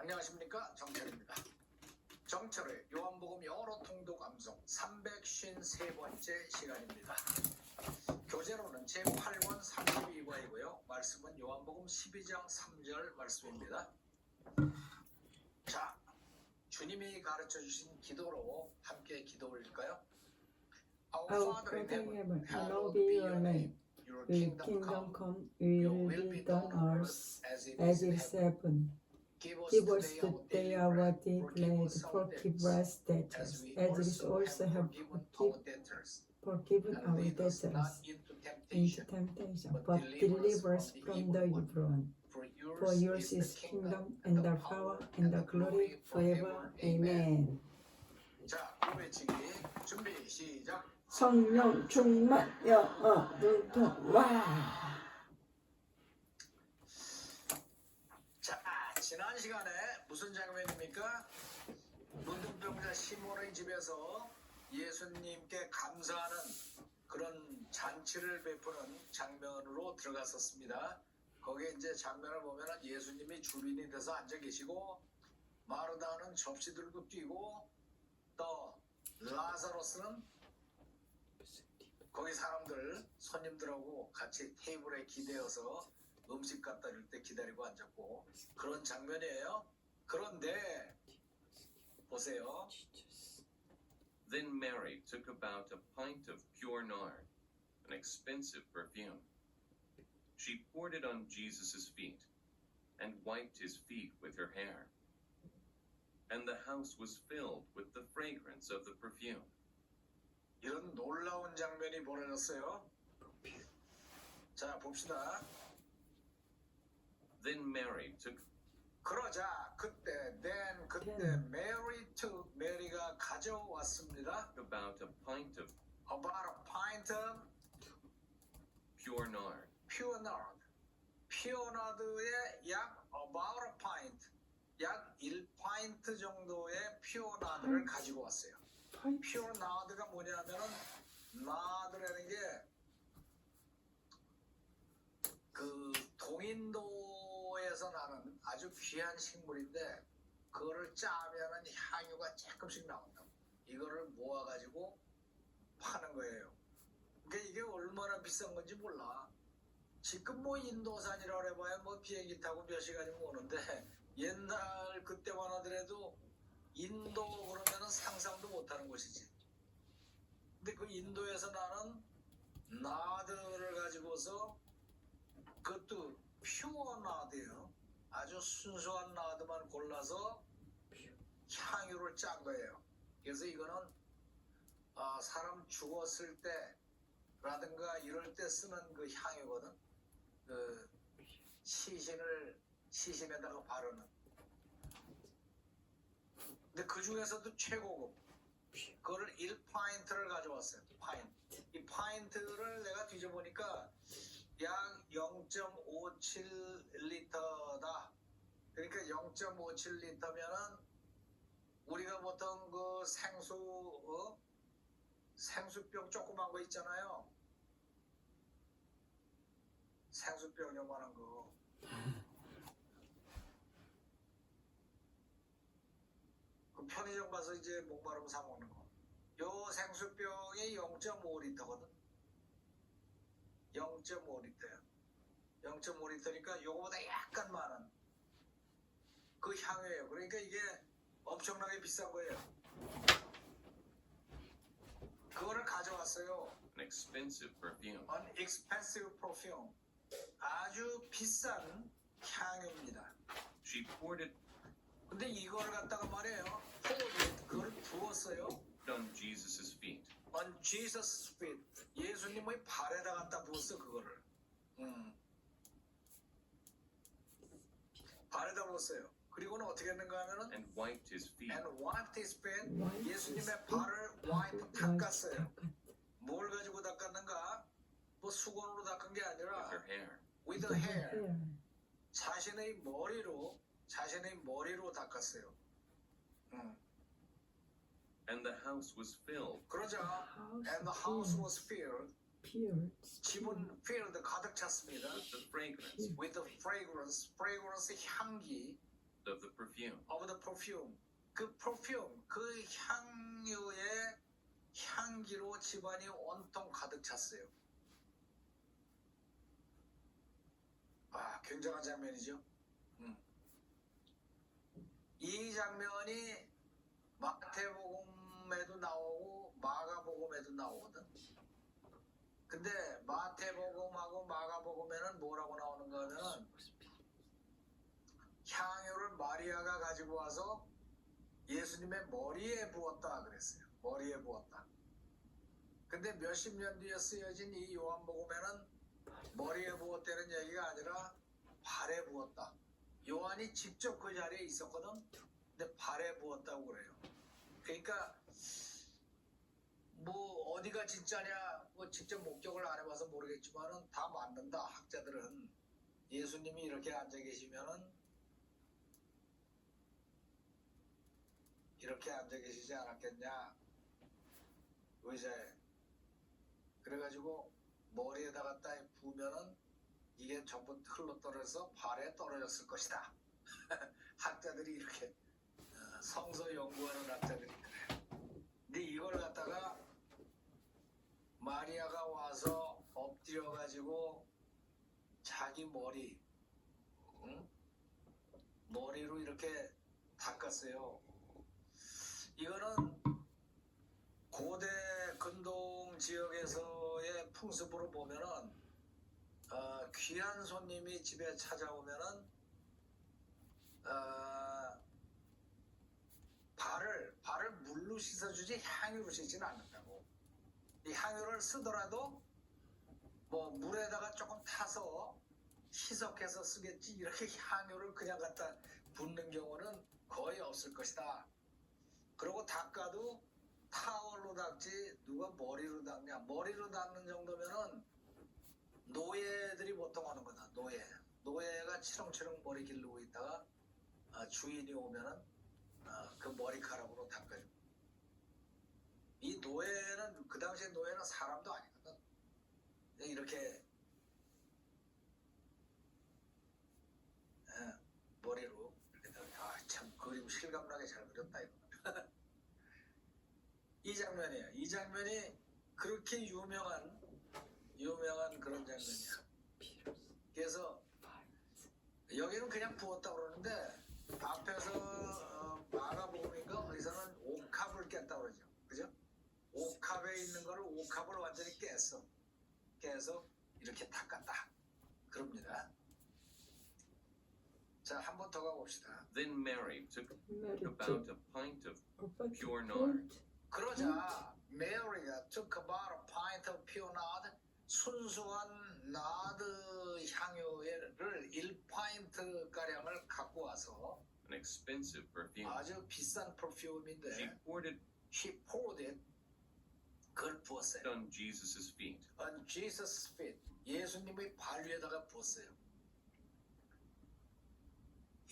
안녕하십니까, 정철입니다. 정철의 요한복음 영어로 통독 암송 353번째 시간입니다. 교재로는 제8권 32과이고요. 말씀은 요한복음 12장 3절 말씀입니다. 자, 주님이 가르쳐 주신 기도로 함께 기도 올릴까요? Our Father in heaven, hallowed be your name. Your Your kingdom come, will be done on earth as it is in heaven. Give Give us us today our daily bread. Forgive us debtors, as we also have forgiven our debtors. Into temptation, but deliver us from the evil one. For yours is the kingdom, and the power, and the glory, forever. Amen. 자, 외치기 준비 시작. 성령 충만 영어 눈통 와. 자, 지난 시간에 무슨 장면입니까? 문둥병자 시몬의 집에서 예수님께 감사하는 그런 잔치를 베푸는 장면으로 들어갔었습니다. 거기에 이제 장면을 보면은 예수님이 주인이 돼서 앉아 계시고 마르다는 접시 들고 뛰고 또 라자로스는 거기 사람들 손님들하고 같이 테이블에 기대어서 음식 갖다 줄 때 기다리고 앉았고 그런 장면이에요. 그런데 보세요. Then Mary took about a pint of pure nard, an expensive perfume. She poured it on Jesus' feet and wiped his feet with her hair. And the house was filled with the fragrance of the perfume. 이런 놀라운 장면이 벌어졌어요. 자, 봅시다. Then Mary took 그러자 그때 메리가 가져왔습니다. about a pint of pure nard. pure nard. pure nard의 약 about a pint, 약 1파인트 정도의 pure nard를 가지고 왔어요. pure nard가 뭐냐면은 nard라는 게 그 동인도에서 나는 아주 귀한 식물인데 그거를 짜면은 향유가 조금씩 나온다고. 이거를 모아가지고 파는 거예요. 그러니까 이게 얼마나 비싼 건지 몰라. 지금 뭐 인도산이라고 해봐야 뭐 비행기 타고 몇 시간이면 오는데 옛날 그때만 하더라도 인도 그러면은 상상도 못하는 곳이지. 근데 그 인도에서 나는 나드를 가지고서 그것도 퓨어 나드예요. 아주 순수한 나드만 골라서 향유를 짠 거예요. 그래서 이거는 사람 죽었을 때라든가 이럴 때 쓰는 그 향유거든. 그 시신에다가 바르는. 근데 그 중에서도 최고급. 그거를 1파인트를 가져왔어요. 이 파인트를 내가 뒤져보니까 약 0.57리터다. 그러니까 0.57리터면은 우리가 보통 그 생수병 조그만 거 있잖아요. 생수병 요만한 거. 그 편의점 가서 이제 목마르면 사 먹는 거. 요 생수병이 0.5리터거든. 0.5리터야. 0.5리터니까 요거보다 약간 많은 그 향유예요. 그러니까 이게 엄청나게 비싼 거예요. 그거를 가져왔어요. An expensive perfume. An expensive perfume. 아주 비싼 향유입니다. She poured it 근데 이걸 갖다가 말이에요. 그걸 부었어요. on Jesus' feet. On Jesus' feet. 예수님의 발에다 갖다 부었어 그거를. 발에다 부었어요. 그리고는 어떻게 했는가 하면은 And wiped his feet and wiped his feet. 예수님의 발을 wipe 닦았어요. 뭘 가지고 닦았는가? 뭐 수건으로 닦은 게 아니라 with her hair. with the hair. 자신의 머리로 닦았어요. And the house was filled 그러자 and the house was filled. 집은 filled 가득 찼습니다. with the fragrance with the fragrance 향기 of the perfume. of the perfume. 그 perfume, 그 향유의 향기로 집안이 온통 가득 찼어요. 아, 굉장한 장면이죠. 이 장면이 마태복음에도 나오고 마가복음에도 나오거든. 근데 마태복음하고 마가복음에는 뭐라고 나오는가 하면은 향유를 마리아가 가지고 와서 예수님의 머리에 부었다 그랬어요. 머리에 부었다. 근데 몇십 년 뒤에 쓰여진 이 요한복음에는 머리에 부었다는 얘기가 아니라 발에 부었다. 요한이 직접 그 자리에 있었거든. 근데 발에 부었다고 그래요. 그러니까 뭐 어디가 진짜냐 뭐 직접 목격을 안 해봐서 모르겠지만은 다 맞는다. 학자들은 예수님이 이렇게 앉아 계시면은 이렇게 앉아 계시지 않았겠냐 의자에. 그래가지고 머리에다가 딱 부으면은 이게 전부 흘러 떨어져서 발에 떨어졌을 것이다. 학자들이 이렇게 성서 연구하는 학자들이 그래요. 근데 이걸 갖다가 마리아가 와서 엎드려가지고 자기 머리, 머리로 이렇게 닦았어요. 이거는 고대 근동 지역에서의 풍습으로 보면은 귀한 손님이 집에 찾아오면은 발을 물로 씻어주지 향유로 씻지는 않는다고. 이 향유를 쓰더라도 뭐 물에다가 조금 타서 희석해서 쓰겠지 이렇게 향유를 그냥 갖다 붓는 경우는 거의 없을 것이다. 그리고 닦아도 타월로 닦지 누가 머리로 닦냐. 머리로 닦는 정도면은 노예들이 보통 하는 거다. 노예가 치렁치렁 머리 기르고 있다가 주인이 오면은 그 머리카락으로 닦아줘. 이 노예는 그 당시에 노예는 사람도 아니거든. 이렇게 머리로 참 그림 실감나게 잘 그렸다 이거. 이 장면이에요. 이 장면이 그렇게 유명한 그런 장면이야. 그래서 여기는 그냥 부었다고 그러는데 앞에서 마가복음인가 어디서는 옥합을 깼다고 그러죠. 그죠? 옥합에 있는 거를 옥합을 완전히 깨서 이렇게 닦았다. 그럽니다. 자, 한 번 더 가봅시다. Then Mary took Mary about a pint of pure nard. 그러자 메리가 took about a pint of pure nard, 순수한 나드 향유를 1파인트 가량을 갖고 와서 an expensive perfume. 아주 비싼 퍼퓸인데 She poured it she poured it, 그걸 부었어요. on Jesus' feet. On Jesus' feet, 예수님의 발 위에다가 부었어요.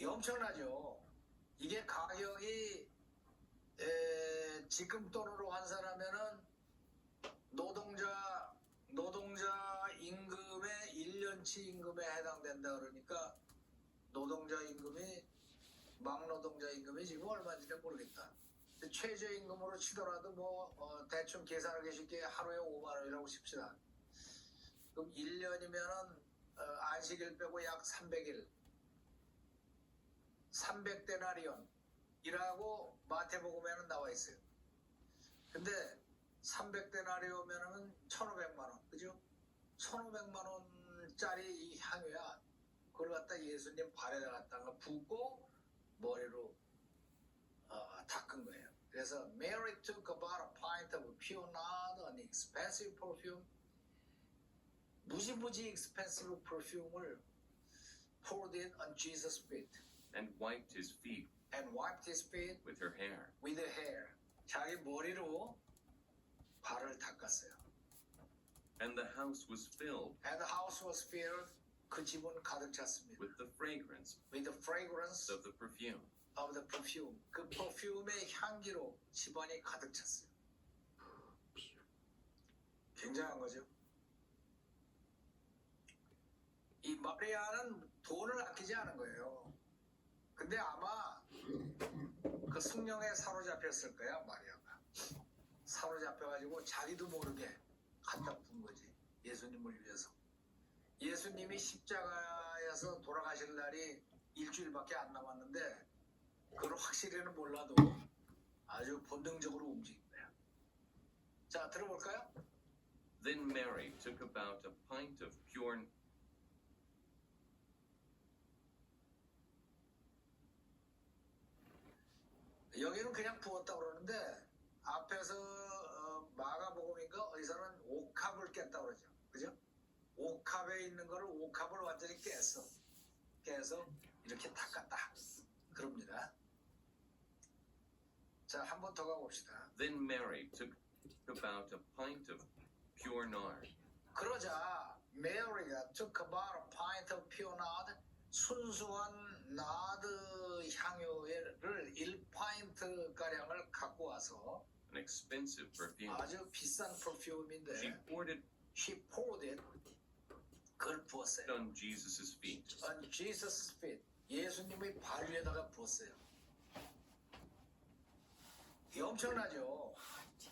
이 엄청나죠. 이게 가격이 지금 돈으로 환산하면은 노동자 임금의 1년치 임금에 해당된다 그러니까 노동자 임금이 막노동자 임금이 지금 얼마인지는 모르겠다. 최저임금으로 치더라도 뭐 대충 계산하기 쉽게 하루에 5만 원이라고 칩시다. 그럼 1년이면은 안식일 빼고 약 300일, 300데나리온이라고 마태복음에는 나와 있어요. 근데 300데나리온이면은 1,500만 원, 그죠? 1,500만 원짜리 이 향유야. 그걸 갖다 예수님 발에다 갖다가 붓고 머리로 닦은 거예요. 그래서 Mary took about a pint of pure nard, an expensive perfume. 무지무지 expensive perfume을 poured it on Jesus' feet. And wiped his feet And wiped his feet with her hair. with her hair. 자기 머리로 발을 닦았어요. And the house was filled And the house was filled. 그 집은 가득 찼습니다. with the fragrance With the fragrance of the perfume. of the perfume. 그 perfume의 향기로 집안이 가득 찼어요. 굉장한 거죠. 이 마리아는 돈을 아끼지 않은 거예요. 근데 아마 그 성령에 사로잡혔을 거야, 마리아가. 사로잡혀가지고 자기도 모르게 갖다 푼 거지. 예수님을 위해서. 예수님이 십자가에서 돌아가실 날이 일주일밖에 안 남았는데 그걸 확실히는 몰라도 아주 본능적으로 움직인 거야. 자, 들어볼까요? Then Mary took about a pint of pure 여기는 그냥 부었다 그러는데 앞에서 마가복음인가 어디서는 옥합을 깼다 그러죠. 그죠? 옥합에 있는 거를 옥합을 완전히 깨서 이렇게 닦았다. 그럽니다. 자, 한 번 더 가봅시다. Then Mary took about a pint of pure nard. 그러자 메리가 took about a pint of pure nard, 순수한 나드 향유를 1파인트 가량을 갖고 와서 An expensive perfume. 아주 비싼 퍼퓸인데 She poured it poured it, 그걸 부었어요. on Jesus' feet. On Jesus' feet, 예수님의 발 위에다가 부었어요. 이게 엄청나죠.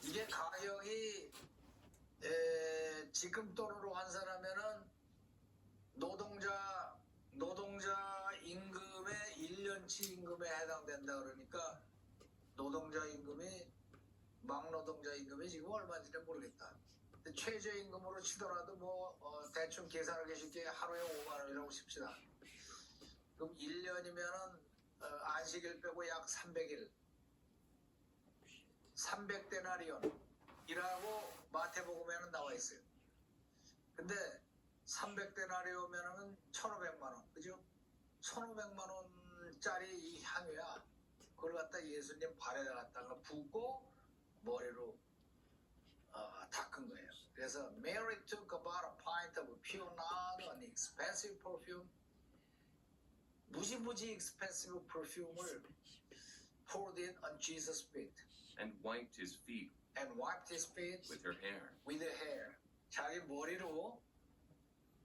이게 가격이 지금 돈으로 환산하면은 노동자 임금의 1년치 임금에 해당된다 그러니까 노동자 임금이 막노동자 임금이 지금 얼마인지 모르겠다. 근데 최저임금으로 치더라도 대충 계산하기 쉽게 하루에 5만 원이라고 칩시다. 그럼 1년이면은 안식일 빼고 약 300일, 300데나리온이라고 마태복음에는 나와 있어요. 근데 300데나리온이면은 1,500만 원, 그죠? 1,500만 원짜리 이 향유야. 그걸 갖다 예수님 발에다 갖다가 붓고 머리로 닦은 거예요. 그래서 Mary took about a pint of pure nard, an expensive perfume. 무지무지 expensive perfume을 poured it on Jesus' feet. And wiped his feet with her hair. with her hair. 자기 머리로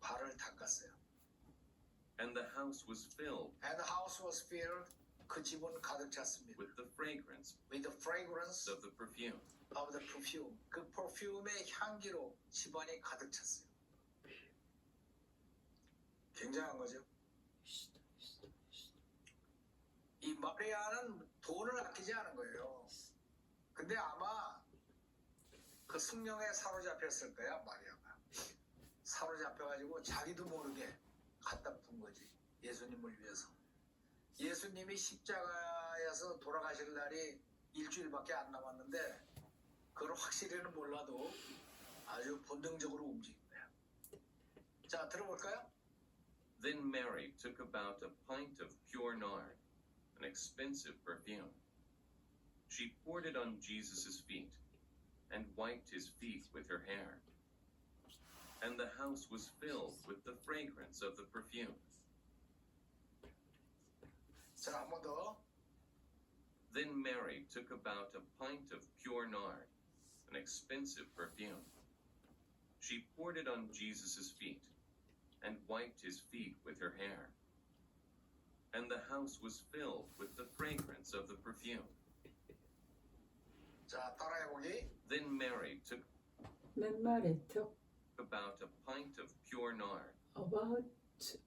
발을 닦았어요. And the house was filled And the house was filled. 그 집은 가득 찼습니다. with the fragrance With the fragrance of the perfume. of the perfume. 그 퍼퓸의 향기로 집안이 가득 찼어요. 굉장한 거죠. 이 마리아는 돈을 아끼지 않은 거예요. 근데 아마 그 성령에 사로잡혔을 거야, 마리아가. 사로잡혀가지고 자기도 모르게 갖다 푼 거지. 예수님을 위해서. 예수님이 십자가에서 돌아가실 날이 일주일밖에 안 남았는데 그걸 확실히는 몰라도 아주 본능적으로 움직인 거야. 자, 들어볼까요? Then Mary took about a pint of pure nard, an expensive perfume. She poured it on Jesus' feet and wiped his feet with her hair. And the house was filled with the fragrance of the perfume. 자, 한 번 더. Then Mary took about a pint of pure nard, an expensive perfume. She poured it on Jesus' feet and wiped his feet with her hair. And the house was filled with the fragrance of the perfume. 자, 따라해보기. Then Mary took 맨말에 took about a pint of pure nard, about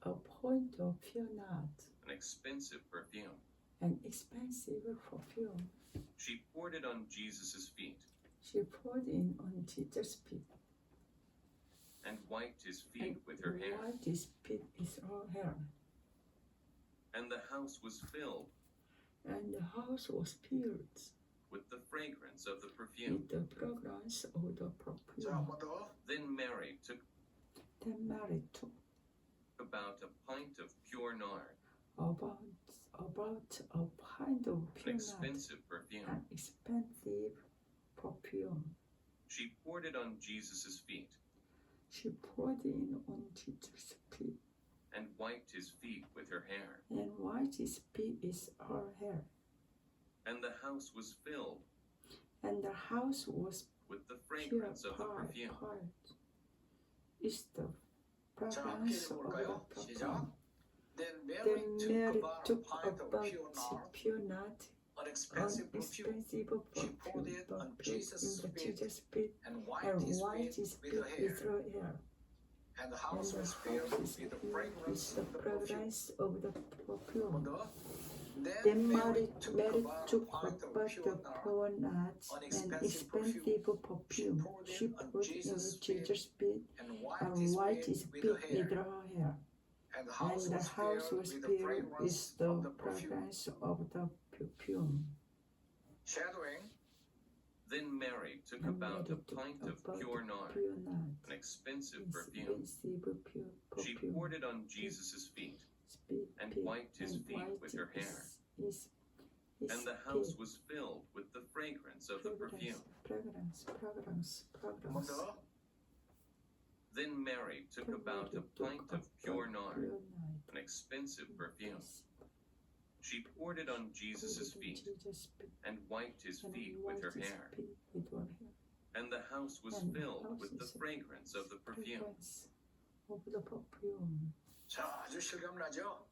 a point of pure nard, an expensive perfume. an expensive perfume. She poured it on Jesus' feet She poured in on Jesus' feet and wiped his feet and with her hair. wiped his feet with her hair. And the house was filled And the house was filled with the fragrance of the perfume. with the fragrance of the 자, 한 perfume. 번 더. Then Mary took Then Mary took about a pint of pure nard, about a pint of an pure nard, expensive perfume. an expensive perfume. She poured it on Jesus' feet She poured in on Jesus' feet and wiped his feet with her hair. and wiped his feet with her hair. And the house was filled And the house was with the pure fragrance of the part. perfume. It's the 자, 함께 fragrance of the 읽어볼까요? perfume. 시작. Then Then Mary took about a about pint of pure nard, pure nard, an expensive perfume, inexpensive She poured perfume, it on put Jesus' in the feet Jesus' feet, and and wiped his wiped feet his with feet her with hair. her hair. And the And house the was house filled was with the filled fragrance with of the the perfume. fragrance of the perfume. Then Then Mary Mary took took about a pint about of the pure nard, pure nard, an an expensive expensive perfume. perfume. She put in Jesus' feet and and wiped wiped his his feet feet with her with hair. her hair. And the And the house was with the filled fragrance with the of the perfume. fragrance of the perfume. Shadowing, Then Mary took And about Mary a took pint of about pure the nard, pure nard, an expensive perfume. expensive She perfume. poured it on Jesus' feet and wiped his feet with her hair. His And the house was filled with the fragrance of the perfume. fragrance. 한번 더. Then Mary took about a pint of pure nard, an expensive perfume. She poured it on Jesus' feet and wiped his feet with her hair. And the house was filled with the fragrance of the perfume. 자, 아주 실감나죠?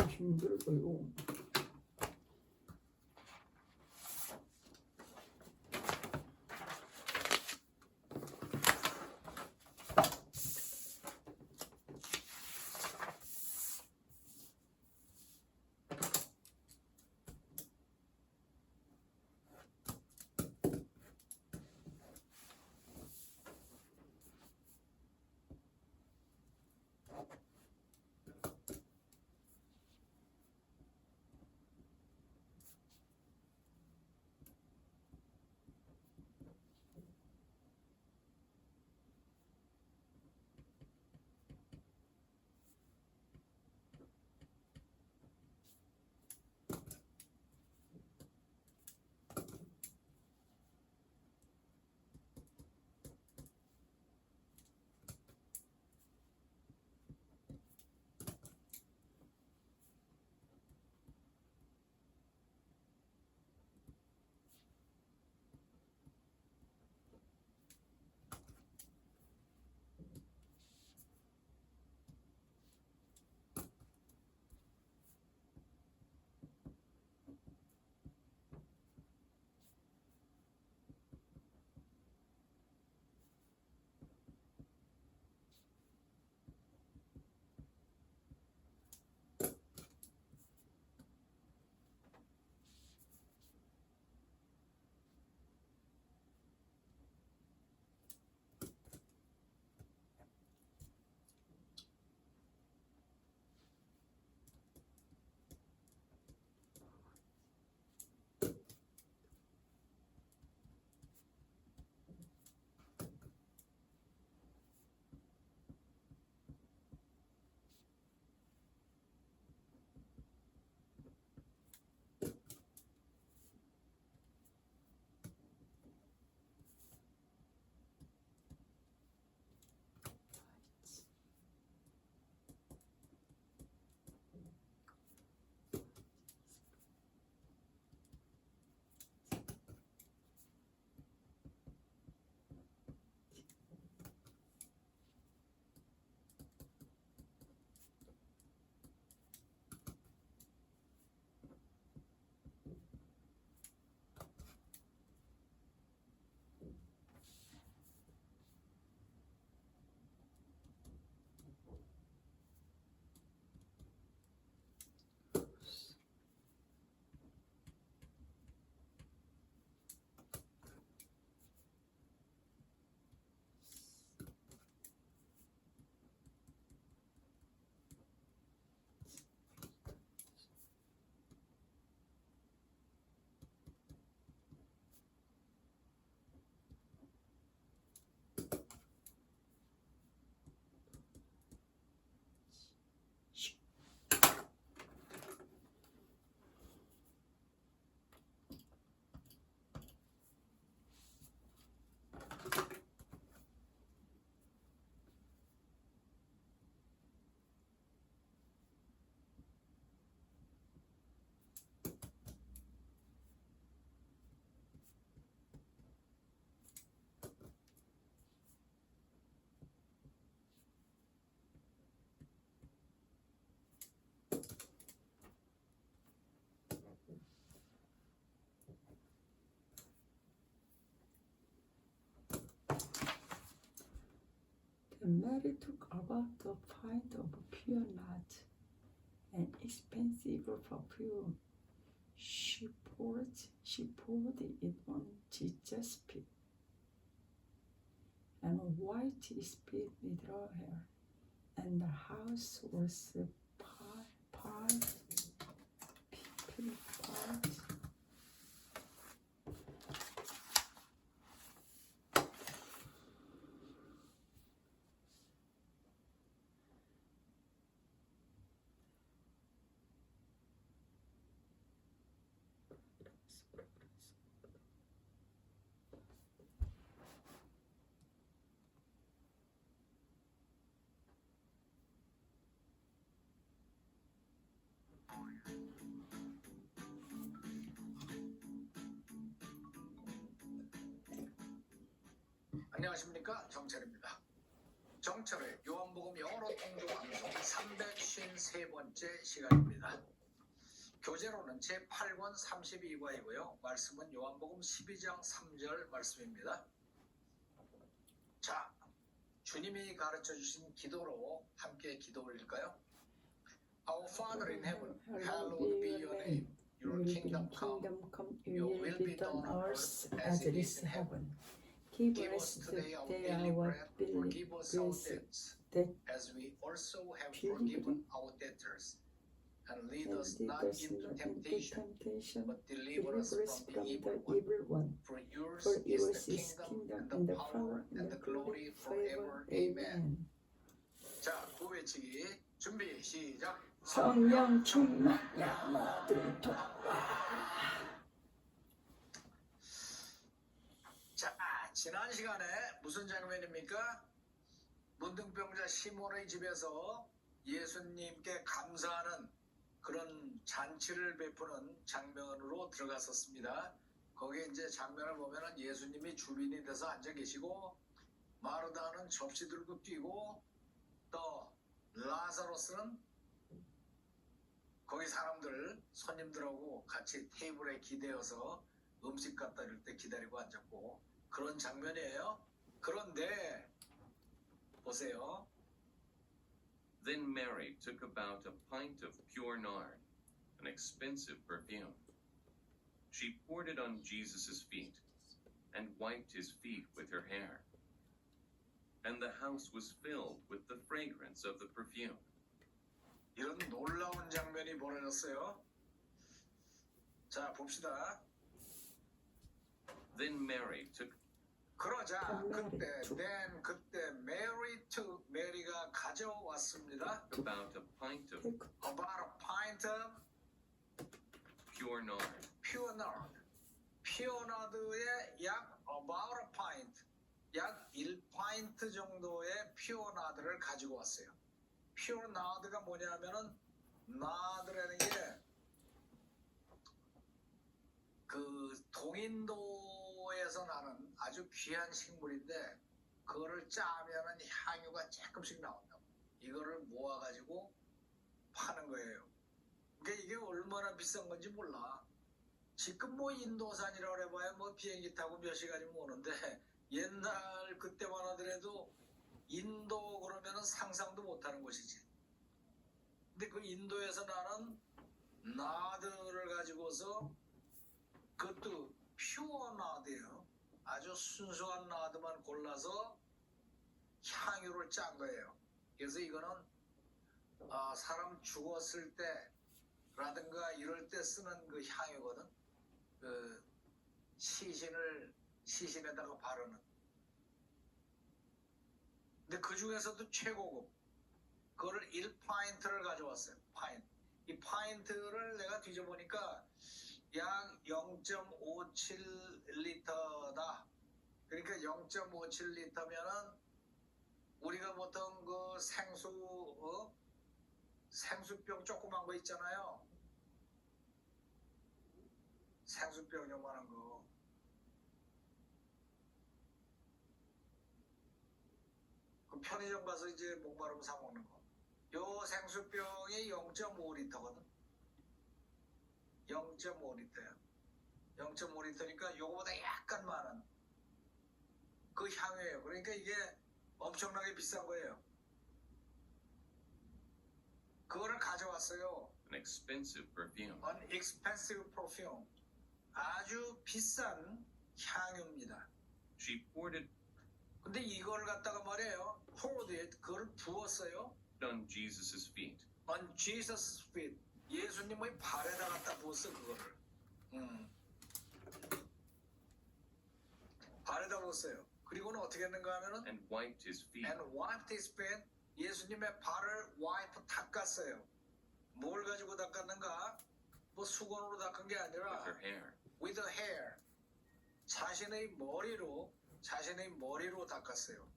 힘들어요. And Mary took about a pint of pure nard, an expensive perfume. She poured it on Jesus' feet, and wiped his feet with her hair. And the house was piled. 안녕하십니까, 정철입니다. 정철의 요한복음 영어로 통독 방송 353번째 시간입니다. 교재로는 제8권 32과이고요. 말씀은 요한복음 12장 3절 말씀입니다. 자, 주님이 가르쳐 주신 기도로 함께 기도 올릴까요? Our Father in heaven, hallowed be your name. Your kingdom come. Your will be done on earth as it is in heaven. Give Give us us today our today daily our bread. Forgive us our debts, that as we also have Children. forgiven our debtors. And lead us not into temptation, but deliver us from the evil one. For yours is the kingdom and the power and the glory forever. Amen. 자, 구외치기 준비 시작. 성령 충만 양모들 도와. 자, 지난 시간에 무슨 장면입니까? 문둥병자 시몬의 집에서 예수님께 감사하는 그런 잔치를 베푸는 장면으로 들어갔었습니다. 거기에 이제 장면을 보면은 예수님이 주인이 돼서 앉아 계시고, 마르다는 접시 들고 뛰고, 또 라사로스는 거기 사람들, 손님들하고 같이 테이블에 기대어서 음식 갖다 줄 때 기다리고 앉았고, 그런 장면이에요. 그런데 보세요. Then Mary took about a pint of pure nard, an expensive perfume. She poured it on Jesus' feet and wiped his feet with her hair. And the house was filled with the fragrance of the perfume. 이런 놀라운 장면이 벌어졌어요. 자, 봅시다. Then Mary took 그러자 그때 메리가 가져왔습니다. about a pint of pure nard. pure nard. pure nard의 약 about a pint, 약 1파인트 정도의 pure nard를 가지고 왔어요. pure nard가 뭐냐면은 nard라는 게 그 동인도에서 나는 아주 귀한 식물인데, 그거를 짜면은 향유가 조금씩 나온다고. 이거를 모아가지고 파는 거예요. 그러니까 이게 얼마나 비싼 건지 몰라. 지금 뭐 인도산이라고 해봐야 뭐 비행기 타고 몇 시간이면 오는데, 옛날 그때만 하더라도 인도 그러면은 상상도 못하는 곳이지. 근데 그 인도에서 나는 나드를 가지고서, 그것도 퓨어 나드예요. 아주 순수한 나드만 골라서 향유를 짠 거예요. 그래서 이거는 사람 죽었을 때라든가 이럴 때 쓰는 그 향유거든. 그 시신에다가 바르는. 근데 그 중에서도 최고급. 그거를 1파인트를 가져왔어요. 파인트. 이 파인트를 내가 뒤져보니까 약 0.57리터다. 그러니까 0.57리터면은 우리가 보통 그 생수병 조그만 거 있잖아요. 생수병 요만한 거. 그 편의점 가서 이제 목마르면 사 먹는 거. 요 생수병이 0.5리터거든. 0.5리터야. 0.5리터니까 요거보다 약간 많은 그 향유예요. 그러니까 이게 엄청나게 비싼 거예요. 그거를 가져왔어요. an expensive perfume. An expensive perfume. 아주 비싼 향유입니다. She poured it 근데 이걸 갖다가 말이에요. poured it, 그걸 부었어요. on Jesus' feet. On Jesus' feet. 예수님의 발에다 갖다 부었어, 그거를. 발에다 부었어요. 그리고는 어떻게 했는가 하면은 And wiped his feet and wiped his feet. 예수님의 발을 wipe 닦았어요. 뭘 가지고 닦았는가? 뭐 수건으로 닦은 게 with 아니라 her hair. with her hair. 자신의 머리로 닦았어요.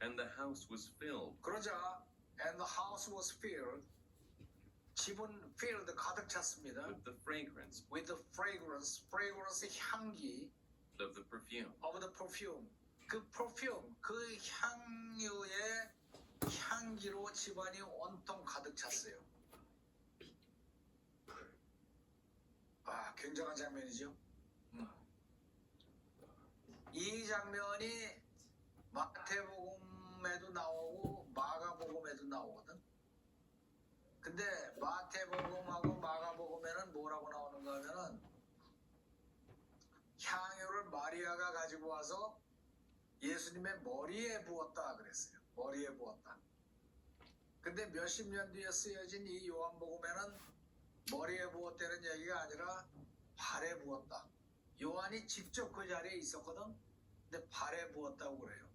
And the house was filled 그러자 and the house was filled. 집은 filled 가득 찼습니다. with the fragrance With the fragrance, 향기 of the perfume. of the perfume. 그 perfume, 그 향유의 향기로 집안이 온통 가득 찼어요. 아, 굉장한 장면이죠. 이 장면이 마태복음에도 나오고 마가복음에도 나오거든. 근데 마태복음하고 마가복음에는 뭐라고 나오는가 하면은 향유를 마리아가 가지고 와서 예수님의 머리에 부었다 그랬어요. 머리에 부었다. 근데 몇십 년 뒤에 쓰여진 이 요한복음에는 머리에 부었다는 얘기가 아니라 발에 부었다. 요한이 직접 그 자리에 있었거든. 근데 발에 부었다고 그래요.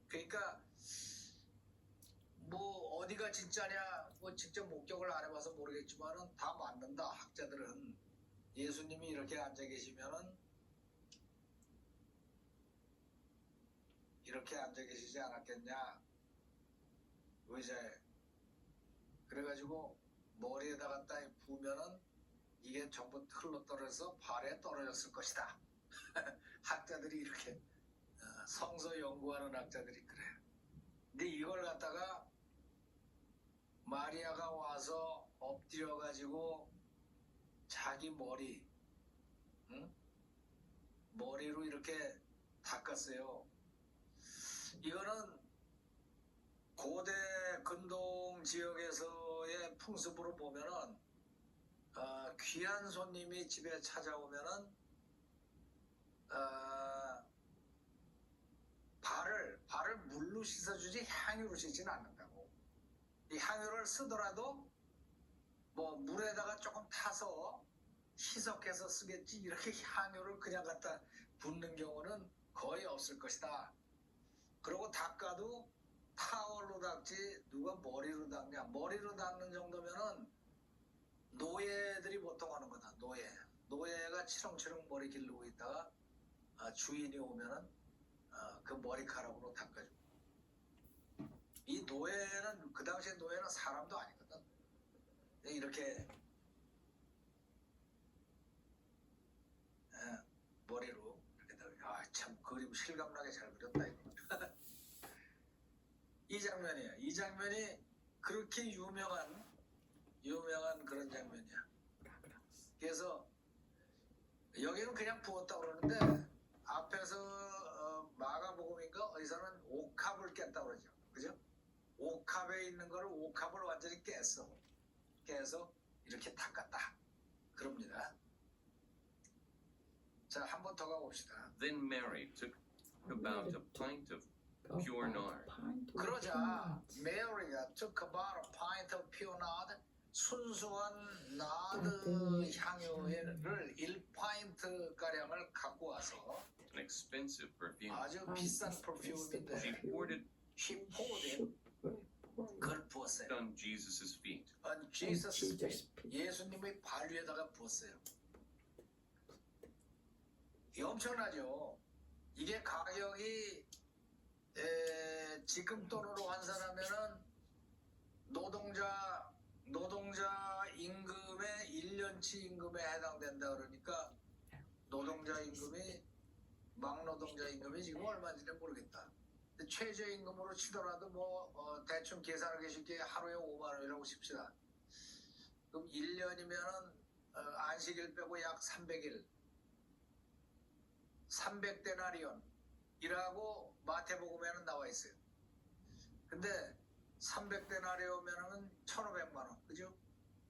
그러니까 뭐 어디가 진짜냐 뭐 직접 목격을 안 해봐서 모르겠지만은 다 맞는다. 학자들은 예수님이 이렇게 앉아 계시면은 이렇게 앉아 계시지 않았겠냐 의자에. 그래가지고 머리에다 갖다 부으면은 이게 전부 흘러 떨어져서 발에 떨어졌을 것이다. 학자들이 이렇게 성서 연구하는 학자들이 그래요. 근데 이걸 갖다가 마리아가 와서 엎드려 가지고 자기 머리, 머리로 이렇게 닦았어요. 이거는 고대 근동 지역에서의 풍습으로 보면은 귀한 손님이 집에 찾아오면은 발을 물로 씻어주지 향유로 씻지는 않는다고. 이 향유를 쓰더라도 뭐 물에다가 조금 타서 희석해서 쓰겠지 이렇게 향유를 그냥 갖다 붓는 경우는 거의 없을 것이다. 그리고 닦아도 타월로 닦지 누가 머리로 닦냐. 머리로 닦는 정도면은 노예들이 보통 하는 거다. 노예가 치렁치렁 머리 기르고 있다가 주인이 오면은 그 머리카락으로 닦아줘. 이 노예는 그 당시에 노예는 사람도 아니거든. 이렇게 머리로 이렇게 참 그림 실감나게 잘 그렸다 이거. 이 장면이야. 이 장면이 그렇게 유명한 그런 장면이야. 그래서 여기는 그냥 부었다고 그러는데 앞에서 마가복음인가 어디서는 옥합을 깼다고 그러죠. 그죠? 옥합에 있는 거를 옥합을 완전히 깨서 이렇게 닦았다. 그럽니다. 자, 한 번 더 가봅시다. Then Mary took about a pint of pure nard. 그러자 메리가 took about a pint of pure nard, 순수한 나드 향유를 1파인트 가량을 갖고 와서 An expensive perfume. 아주 비싼 퍼퓸인데 She poured it she poured it, 그걸 부었어요. on Jesus' feet. On Jesus' feet. 예수님의 발 위에다가 부었어요. 이게 엄청나죠. 이게 가격이 지금 돈으로 환산하면은 노동자 임금의 1년치 임금에 해당된다 그러니까 노동자 임금이 막노동자 임금이 지금 얼마인지는 모르겠다. 근데 최저임금으로 치더라도 뭐 대충 계산하기 쉽게 하루에 5만 원이라고 칩시다. 그럼 1년이면은 안식일 빼고 약 300일, 300데나리온, 이라고 마태복음에는 나와 있어요. 근데 300데나리오면은 1,500만 원, 그죠?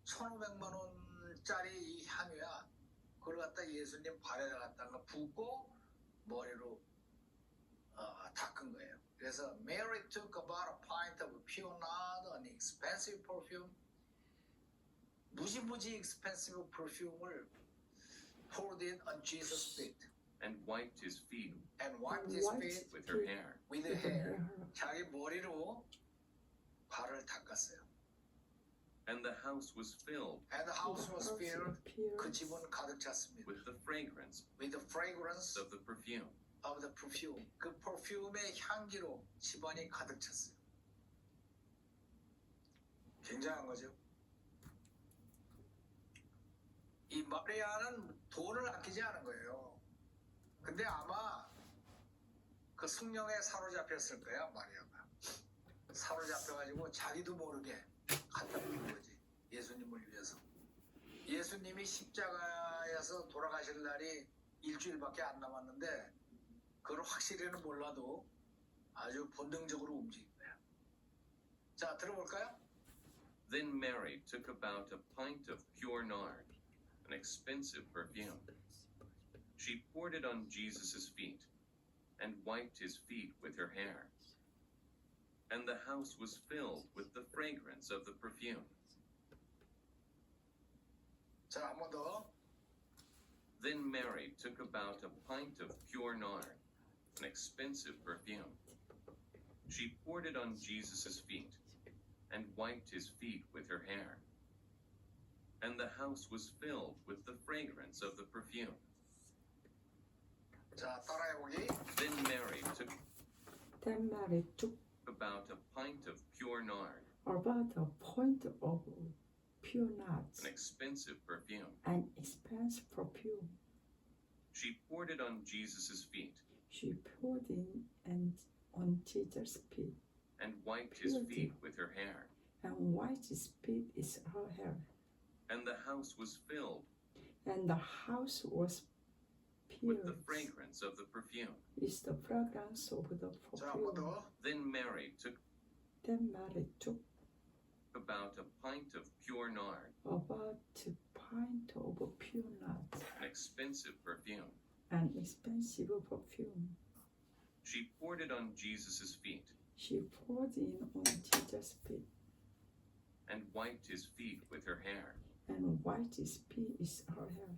1,500만 원짜리 이 향유야. 그걸 갖다 예수님 발에다 갖다가 붓고 머리로 닦은 거예요. 그래서 Mary took about a pint of pure nard, an expensive perfume. 무지무지 expensive perfume을 poured it on Jesus' feet and wiped his feet and wiped his Wiped feet with her hair. with her hair. 자기 머리로 발을 닦았어요. And the house was filled And the house was filled. 그 집은 가득 찼습니다. with the fragrance With the fragrance of the perfume. of the perfume. 그 perfume의 향기로 집안이 가득 찼어요. 굉장한 거죠. 이 마리아는 돈을 아끼지 않은 거예요. 근데 아마 그 성령에 사로잡혔을 거야, 마리아가. 사로잡혀가지고 자기도 모르게 갖다 준 거지. 예수님을 위해서. 예수님이 십자가에서 돌아가실 날이 일주일밖에 안 남았는데 그걸 확실히는 몰라도 아주 본능적으로 움직인 거야. 자, 들어볼까요? Then Mary took about a pint of pure nard, an expensive perfume. She poured it on Jesus' feet and wiped his feet with her hair. And the house was filled with the fragrance of the perfume. 자, 한 번 더. Then Mary took about a pint of pure nard, an expensive perfume. She poured it on Jesus' feet and wiped his feet with her hair. And the house was filled with the fragrance of the perfume. 자, 따라해보기. Then Mary took Then Mary took about a pint of pure nard, about a point of pure nuts, an expensive perfume. an expensive perfume. She poured it on Jesus' feet She poured in and on Jesus' feet, and wiped his feet with her hair. and wiped his feet is her hair. And the house was filled And the house was with the filled fragrance of the perfume. with the fragrance of the 자, 한 번 perfume. 더. Then Mary took Then Mary took about a pint of pure nard, about a pint of pure nuts, an expensive perfume. an expensive perfume. She poured it on Jesus' feet She poured in on Jesus' feet and wiped his feet with her hair. and wiped his feet is her hair.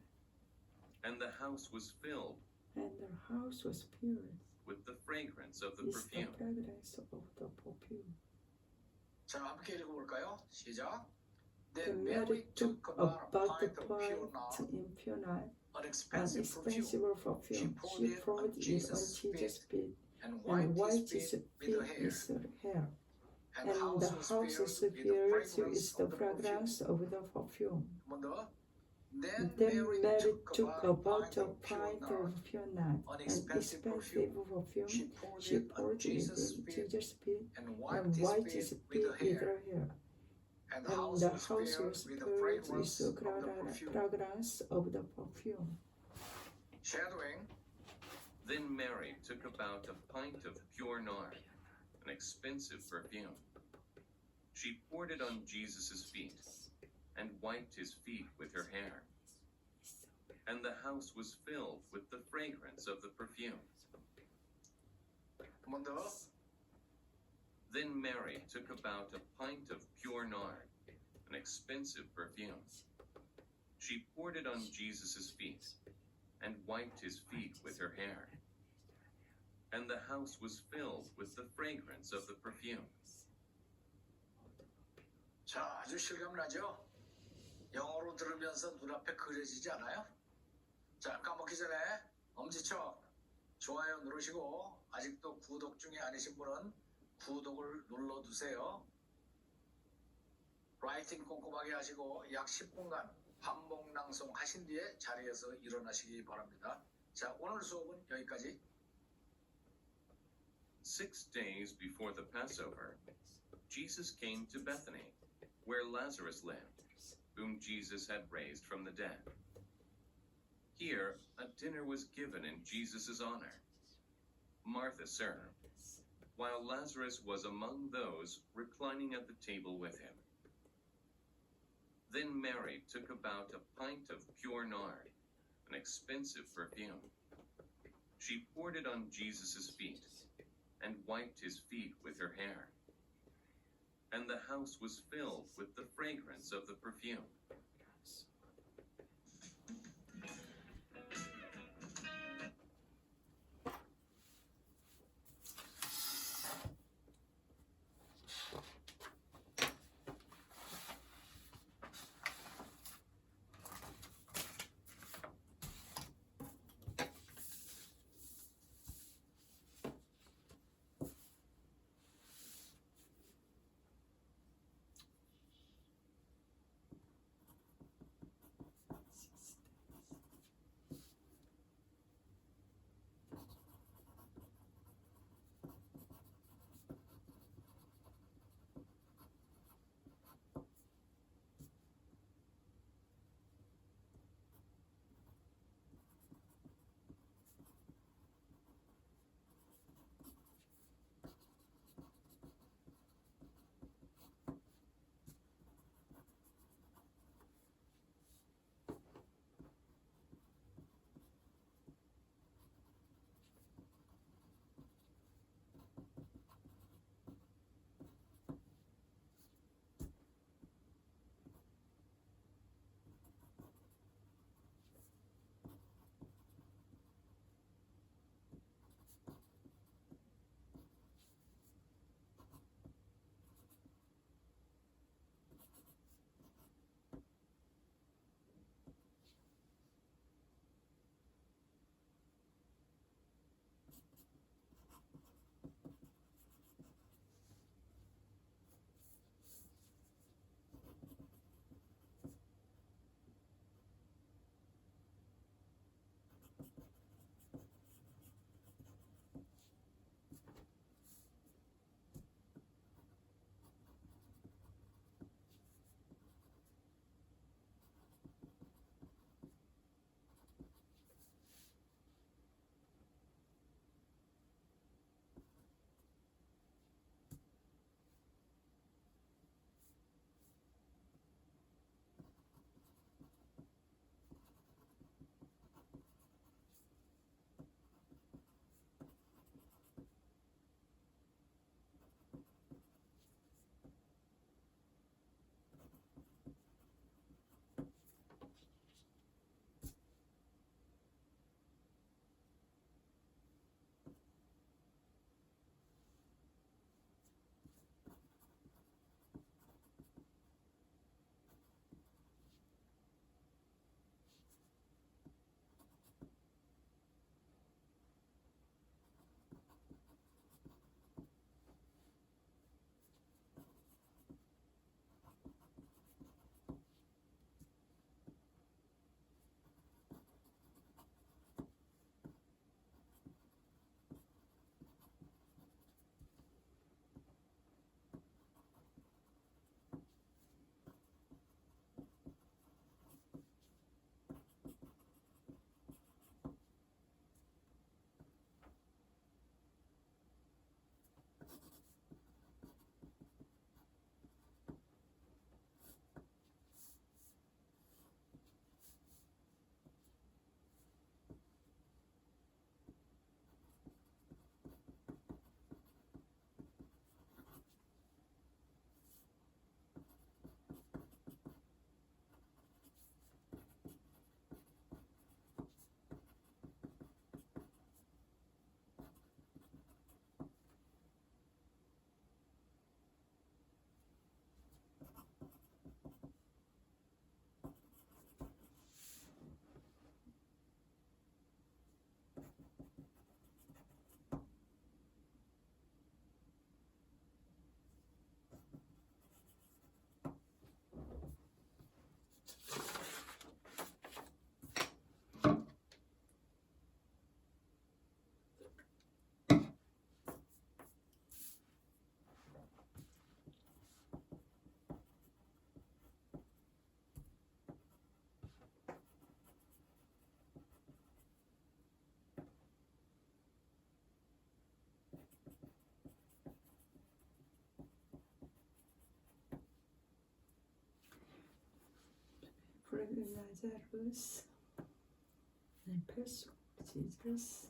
And the house was filled And the house was filled with the fragrance of the with the perfume. fragrance of the perfume. 자, 함께 읽어볼까요? 시작. Then Then Mary took about a the pint of pure pint nard, in pure nard, an an expensive expensive perfume, perfume. poured She it poured on it on Jesus' Jesus' feet and and wiped wiped his his feet feet with her hair. with her hair. And And the house was filled with the fragrance of the perfume. 한 번 더. Then Mary Mary took took about a of pure pint nard, of pure nard, an an expensive expensive perfume. She perfume. poured She it on poured it Jesus' on feet Jesus' feet and and wiped his feet with her hair. hair. And And the house the was house filled was with the filled with fragrance the of the perfume. fragrance of the perfume. Shadowing. Then Mary took about a pint of pure nard, an expensive perfume. She poured it on Jesus' feet and wiped his feet with her hair. And the house was filled with the fragrance of the perfume. 한 번 더. Then Mary took about a pint of pure nard, an expensive perfume. She poured it on Jesus' feet and wiped his feet with her hair. And the house was filled with the fragrance of the perfume. 자, 아주 실감나죠? 영어로 들으면서 눈앞에 그려지지 않아요? 자, 까먹기 전에 엄지척 좋아요 누르시고 아직도 구독 중에 아니신 분은 구독을 눌러두세요. 라이팅 꼼꼼하게 하시고 약 10분간 반복 낭송 하신 뒤에 자리에서 일어나시기 바랍니다. 자, 오늘 수업은 여기까지. 6 days before the Passover, Jesus came to Bethany, where Lazarus lived, whom Jesus had raised from the dead. Here, a dinner was given in Jesus' honor. Martha served, while Lazarus was among those reclining at the table with him. Then Mary took about a pint of pure nard, an expensive perfume. She poured it on Jesus' feet and wiped his feet with her hair. And the house was filled with the fragrance of the perfume. Lazarus and person Jesus.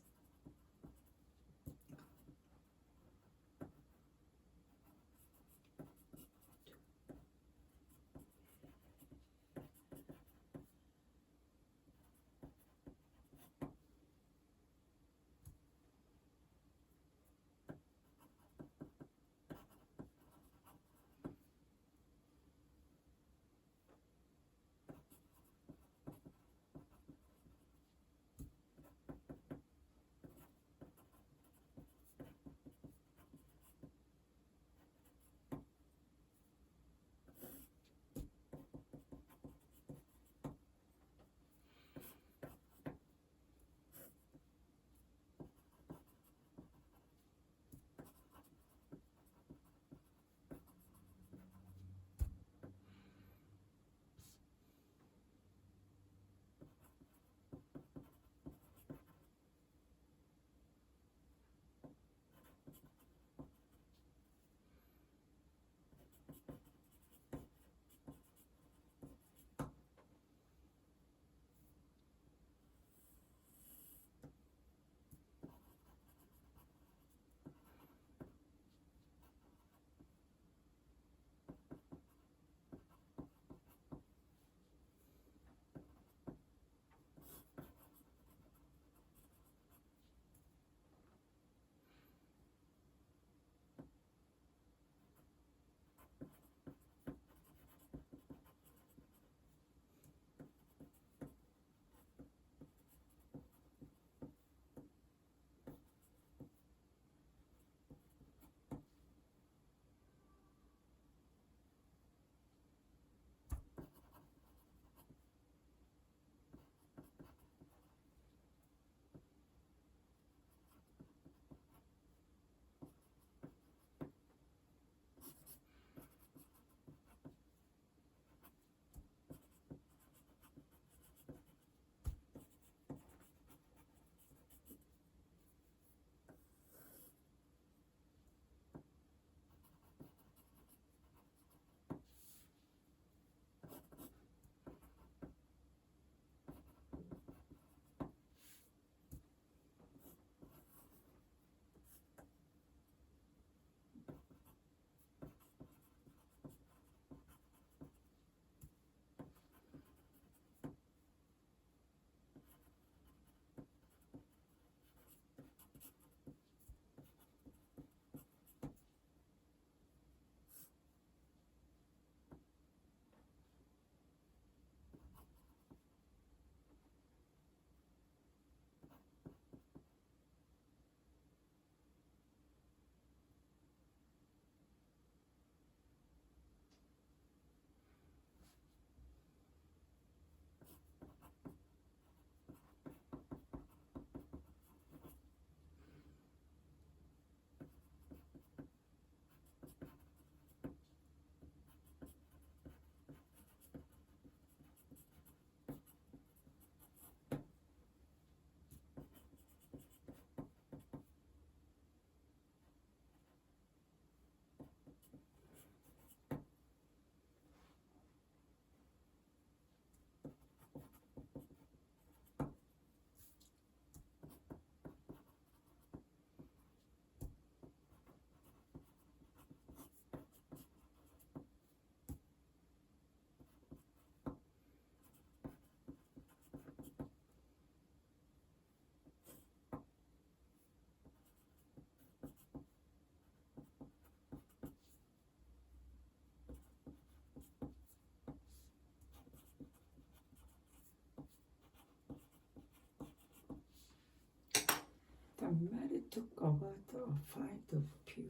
Mary took about a fight of pure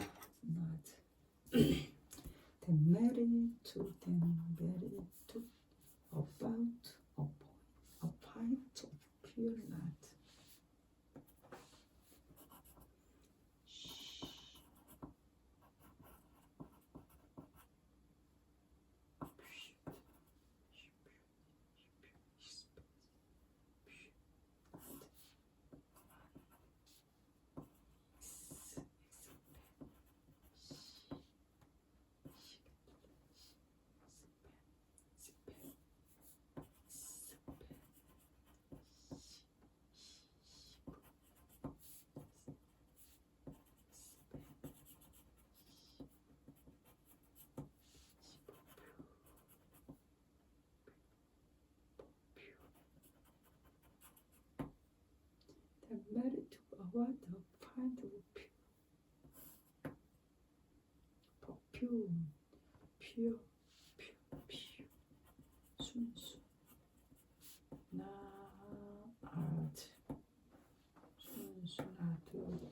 not. Then Mary took about a pint of pure nut. about a pint of perfume. pure, 순수. 나아트. 순수나드.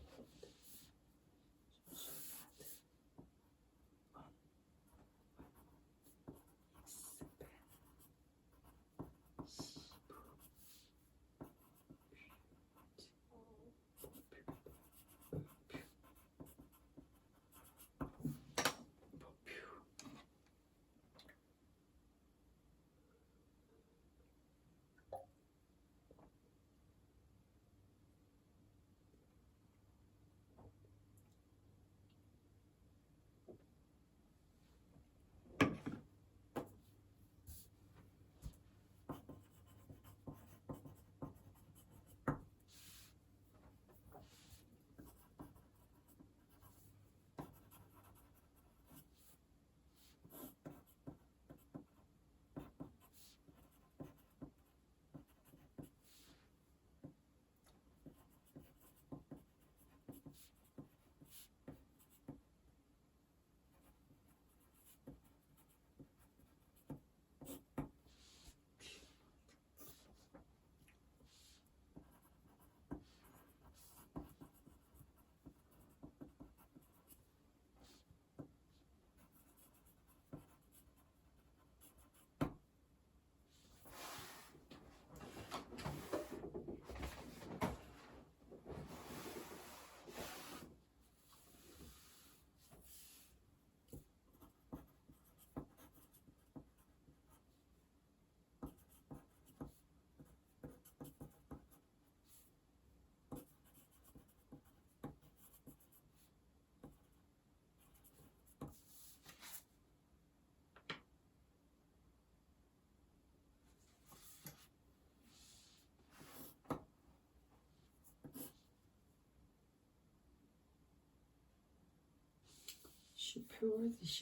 She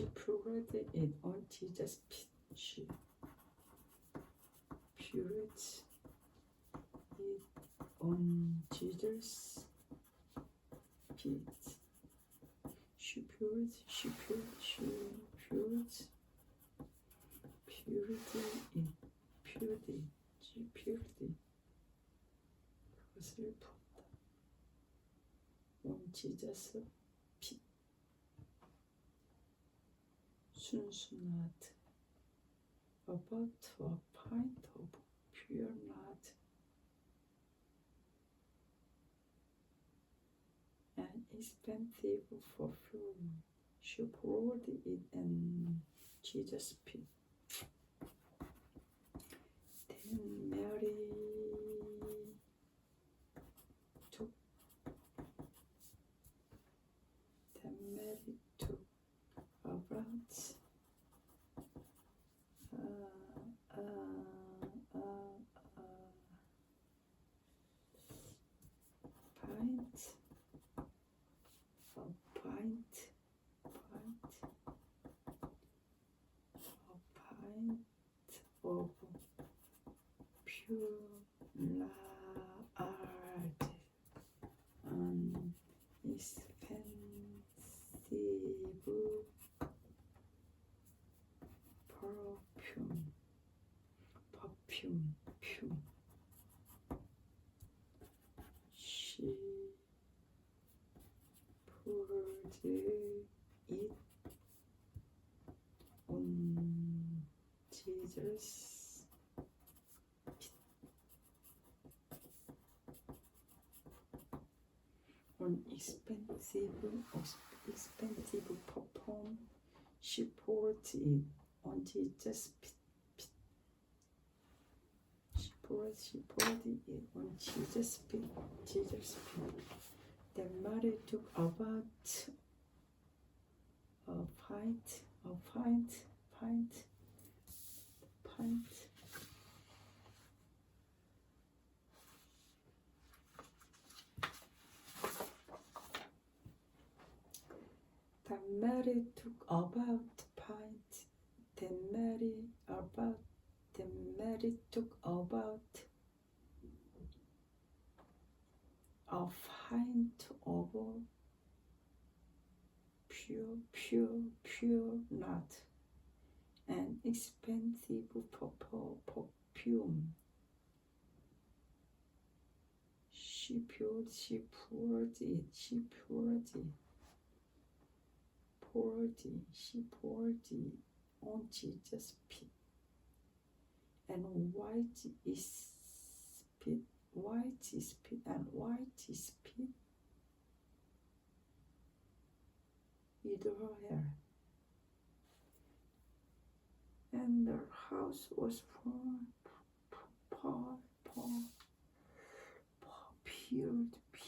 poured it on Jesus' feet. She poured it on Jesus' feet. She poured 그것을 부었다. on Jesus' feet. 순수나드. About a pint of pure nard. An expensive perfume. She poured it in Jesus' feet. Then Mary took about of pure nard, an expensive perfume. She poured it on Jesus' feet. An expensive perfume. She poured it on Jesus' feet. She poured it on Jesus' feet. Then Mary took about a pint. Then Mary took about pint. Then Mary took about a pint of pure nut, an expensive perfume. She poured it on Jesus' feet, and white is spit with her hair, and the house was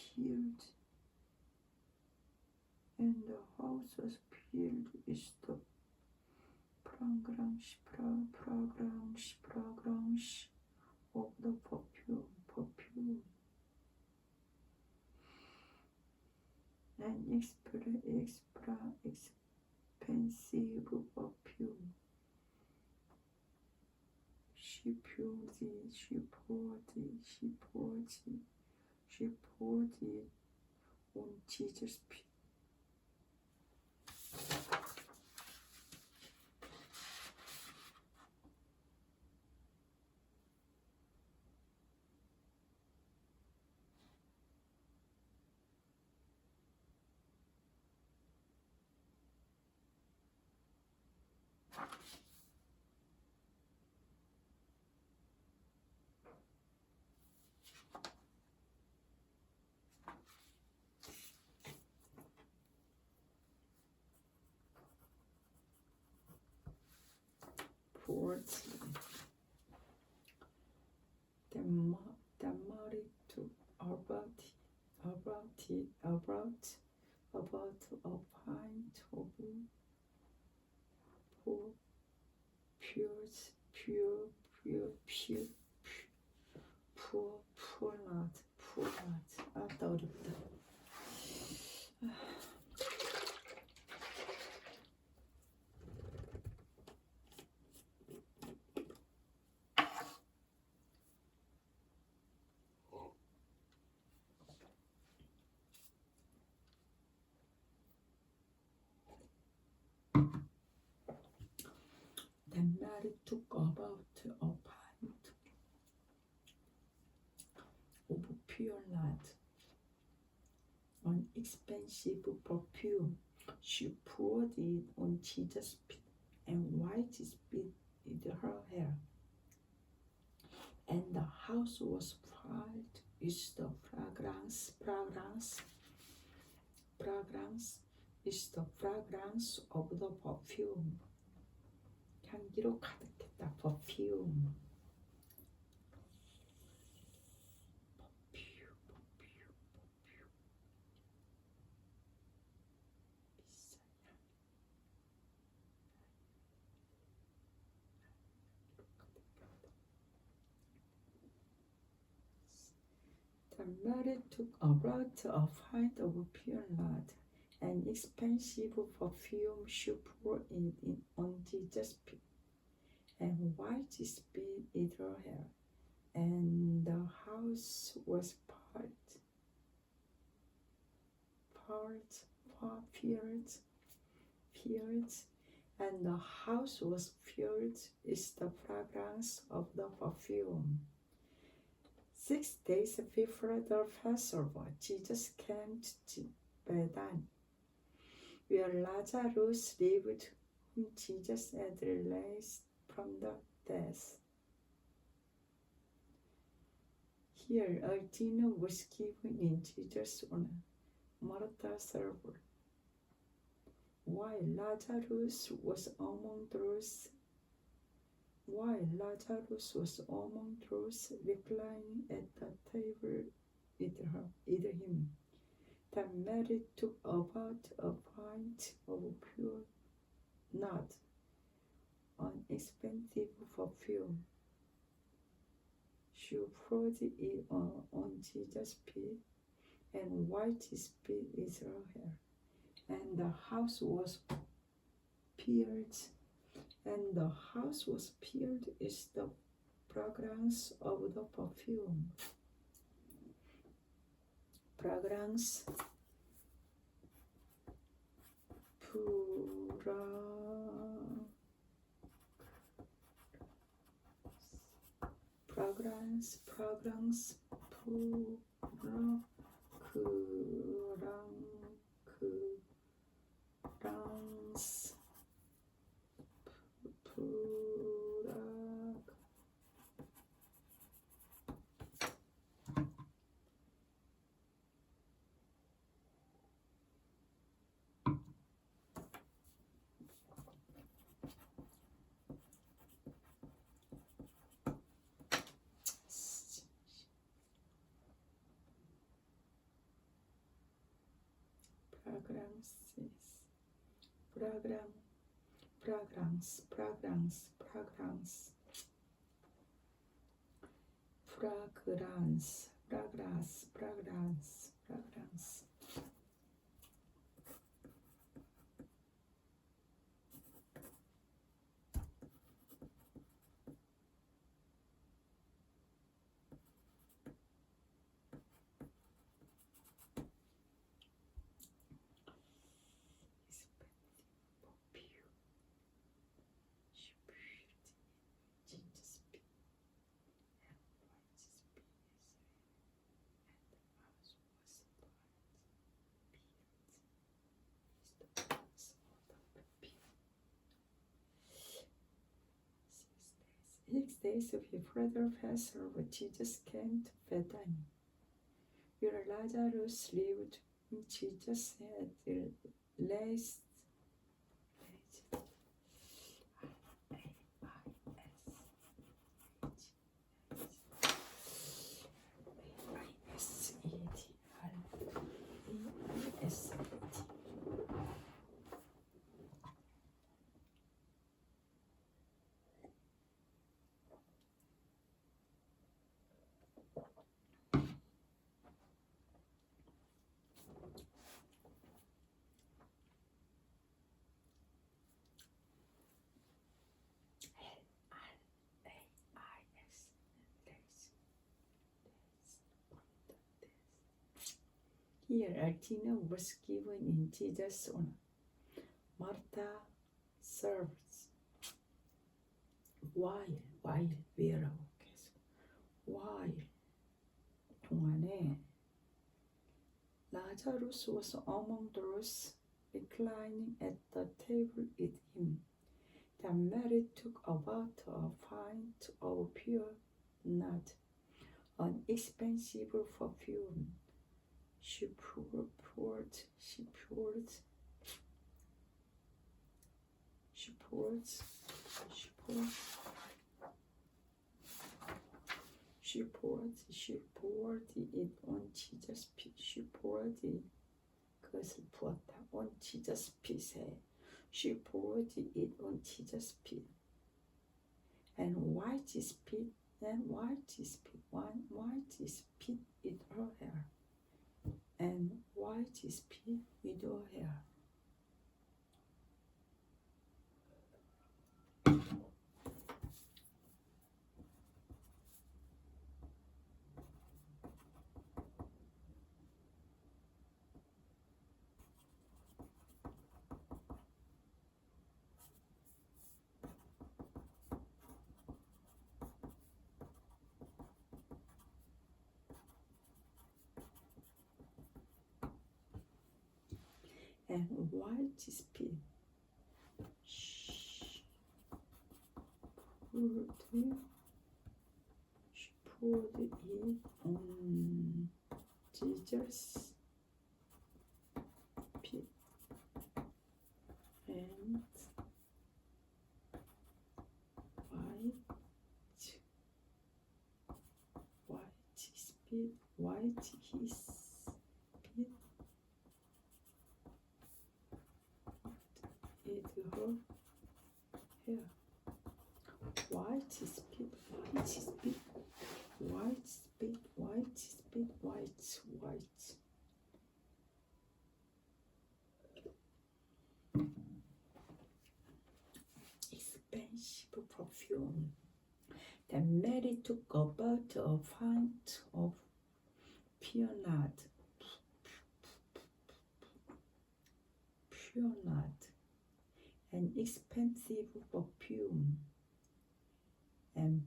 peeled, and the house was filled with the fragrance of the perfume. An expensive perfume. She poured it on Jesus' feet. The Mary took about a pint of pure nut. 어렵다. Then Mary took about a pint of pure nut, an expensive perfume. She poured it on Jesus' feet and wiped his feet with her hair. And the house was filled with the fragrance of the perfume. 향기로 가득했다. perfume. Mary took about a pint of pure nut, an expensive perfume. She poured it on Jesus' feet and wiped his feet with her hair. And the house was filled, and the house was filled with the fragrance of the perfume. 6 days before the Passover, Jesus came to Bethany, where Lazarus lived, whom Jesus had raised from the dead. Here, a dinner was given in Jesus' honor. Martha served, while Lazarus was among those reclining at the table with him. Then Mary took about a pint of pure nut, an expensive perfume. She poured it on Jesus' feet and wiped his feet with her hair. And the house was filled with the fragrance of the perfume. fragrance, fragrance. Six days before the Passover, Jesus came to Bethany, where Lazarus lived. Jesus had raised Here a dinner was given in Jesus' honor. Martha serves while 왜라고 계속 while 동안에 Lazarus was among those reclining at the table with him. Then Mary took about a pint of pure nard, an expensive perfume. She poured it on Jesus' feet. She poured 그것을 부었다. On Jesus' feet. She poured it on Jesus' feet. And wiped his feet in her hair. And wiped his feet with her hair. And wiped his feet. She poured it on Jesus' feet. And wiped his feet. White. Expensive perfume. Then Mary took about a pint of pure nard, pure nard, an expensive perfume, and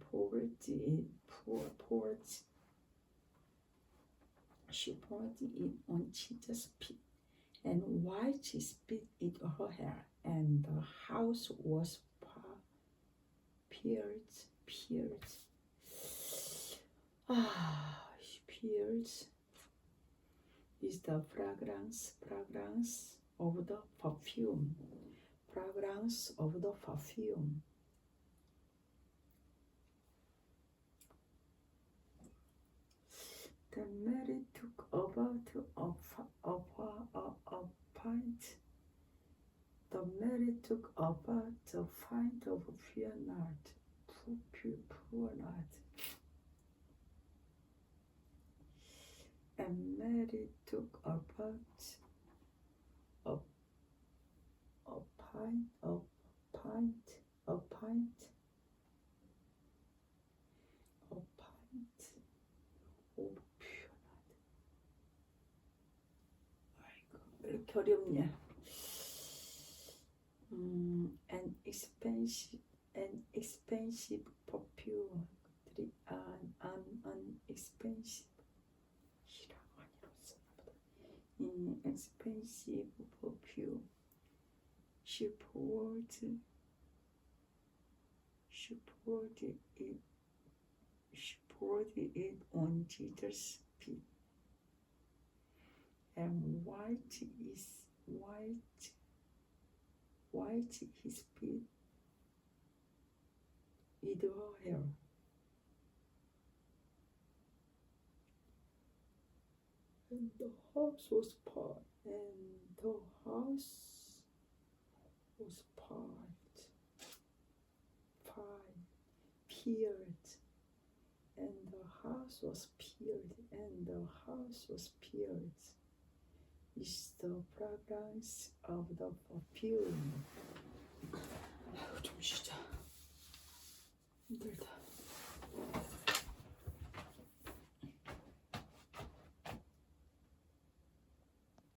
she poured it on Jesus' feet, and wiped his feet with her hair, and the house was filled. Spirits is the fragrance of the perfume. Fragrance of the perfume. The Mary took about a pint. The Mary took about a pint of pure nard. And Mary took about a pint of pure nard. 아이고, 왜 이렇게 어렵냐? An expensive perfume. An expensive. Expensive perfume. She poured it on Jesus' feet, and wiped his feet with her hair. And the house was paved, is the fragrance of the perfume.